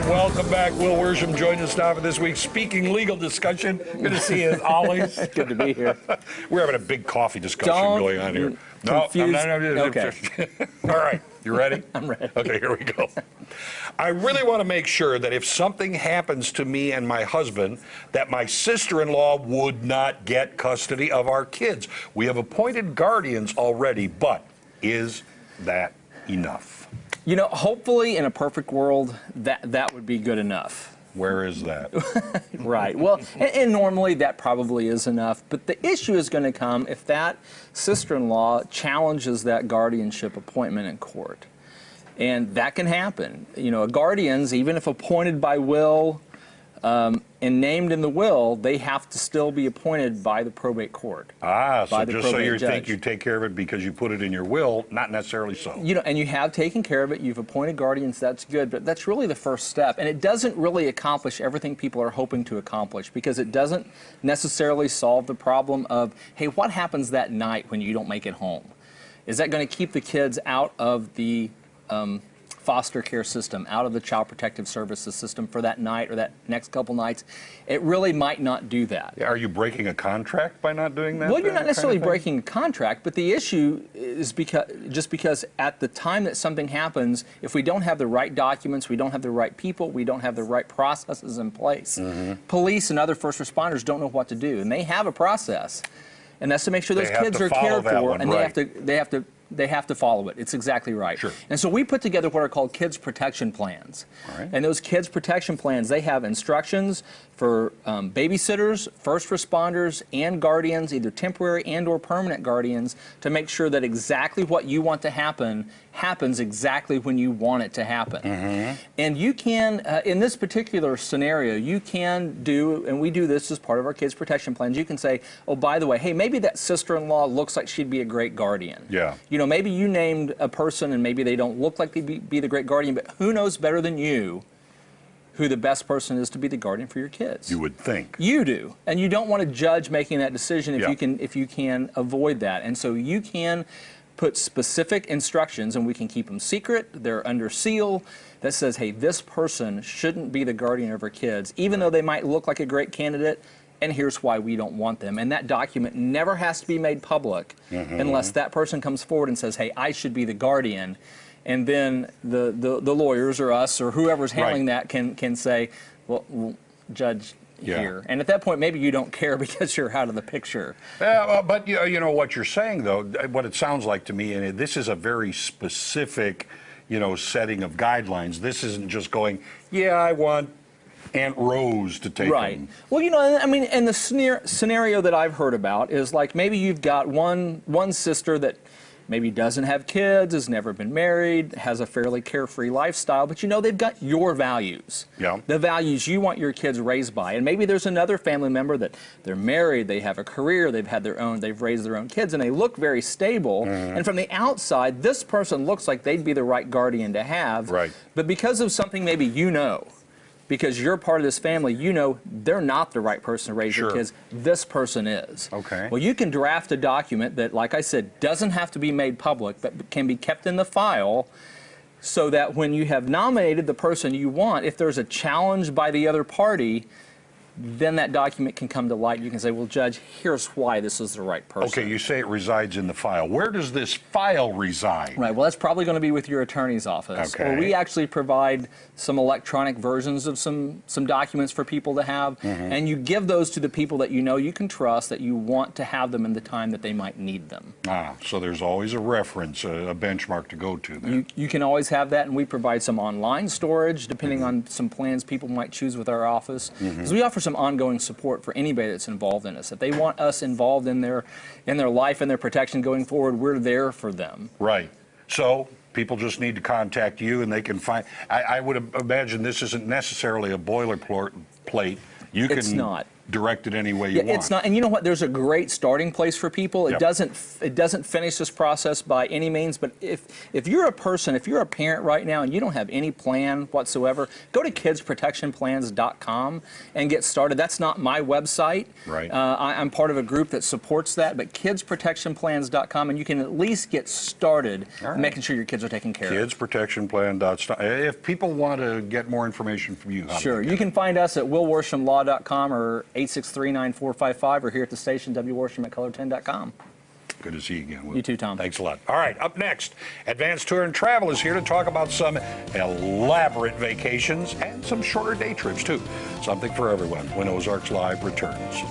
Welcome back. Will Worsham joined us now for this week's Speaking Legal discussion. Good to see you as always. Good to be here. We're having a big coffee discussion going on here. No, Okay. All right. You ready? I'm ready. Okay, here we go. I really want to make sure that if something happens to me and my husband, that my sister-in-law would not get custody of our kids. We have appointed guardians already, but is that enough? You know, hopefully in a perfect world, that would be good enough. Where is that? Right. Well, and normally that probably is enough. But the issue is going to come if that sister-in-law challenges that guardianship appointment in court. And that can happen. You know, guardians, even if appointed by will and named in the will, they have to still be appointed by the probate court. Ah, so just so you think you take care of it because you put it in your will, not necessarily so. You know, and you have taken care of it, you've appointed guardians, that's good, but that's really the first step. And it doesn't really accomplish everything people are hoping to accomplish, because it doesn't necessarily solve the problem of, hey, what happens that night when you don't make it home? Is that going to keep the kids out of the foster care system, out of the child protective services system for that night or that next couple nights? It really might not do that. Are you breaking a contract by not doing that? Well, you're not necessarily breaking a contract, but the issue is because at the time that something happens, if we don't have the right documents, we don't have the right people, we don't have the right processes in place, police and other first responders don't know what to do, and they have a process, and that's to make sure those kids are cared for, and they have to follow it. It's exactly right. Sure. And so we put together what are called kids protection plans. All right. And those kids protection plans, they have instructions for babysitters, first responders, and guardians, either temporary and or permanent guardians, to make sure that exactly what you want to happen happens exactly when you want it to happen. And you can, in this particular scenario, you can do, and we do this as part of our kids protection plans, you can say, oh, by the way, hey, maybe that sister-in-law looks like she'd be a great guardian. Yeah. You know, maybe you named a person and maybe they don't look like they'd be the great guardian, but who knows better than you who the best person is to be the guardian for your kids? You would think. You do. And you don't want to judge making that decision if you can avoid that. And so you can put specific instructions, and we can keep them secret, they're under seal, that says, hey, this person shouldn't be the guardian of our kids, even though they might look like a great candidate, and here's why we don't want them. And that document never has to be made public unless that person comes forward and says, hey, I should be the guardian. And then the lawyers or us or whoever's handling that can say, well, Judge, here. And at that point, maybe you don't care because you're out of the picture. But you know what you're saying, though, what it sounds like to me, and this is a very specific, setting of guidelines. This isn't just going, yeah, I want Aunt Rose to take them. Well, I mean, and the scenario that I've heard about is like maybe you've got one sister that maybe doesn't have kids, has never been married, has a fairly carefree lifestyle, but they've got your values. Yeah. The values you want your kids raised by. And maybe there's another family member that they're married, they have a career, they've raised their own kids, and they look very stable. And from the outside, this person looks like they'd be the right guardian to have. Right. But because of something maybe because you're part of this family, they're not the right person to raise your kids. This person is. Okay. Well, you can draft a document that, like I said, doesn't have to be made public, but can be kept in the file so that when you have nominated the person you want, if there's a challenge by the other party, then that document can come to light. You can say, well, Judge, here's why this is the right person. Okay, you say it resides in the file. Where does this file reside? Right, well, that's probably going to be with your attorney's office. Okay. Or we actually provide some electronic versions of some documents for people to have, and you give those to the people that you can trust, that you want to have them in the time that they might need them. Ah, so there's always a reference, a benchmark to go to there. You can always have that, and we provide some online storage, depending on some plans people might choose with our office. Because we offer some ongoing support for anybody that's involved in us. If they want us involved in their life and their protection going forward, we're there for them. Right. So people just need to contact you, and they can find. I would imagine this isn't necessarily a boilerplate. It's not. direct it any way you want. It's not, and you know what? There's a great starting place for people. It Yep. doesn't finish this process by any means. But if you're a person, if you're a parent right now and you don't have any plan whatsoever, go to kidsprotectionplans.com and get started. That's not my website. Right. I'm part of a group that supports that. But kidsprotectionplans.com, and you can at least get started making sure your kids are taken care of. Kidsprotectionplan.com. If people want to get more information from you, how do Sure. they get You it? can find us at willworshamlaw.com or 863-9455, or here at the station, wworsham@color10.com. Good to see you again, Will. You too, Tom. Thanks a lot. All right, up next, Advanced Tour and Travel is here to talk about some elaborate vacations and some shorter day trips, too. Something for everyone when Ozarks Live returns.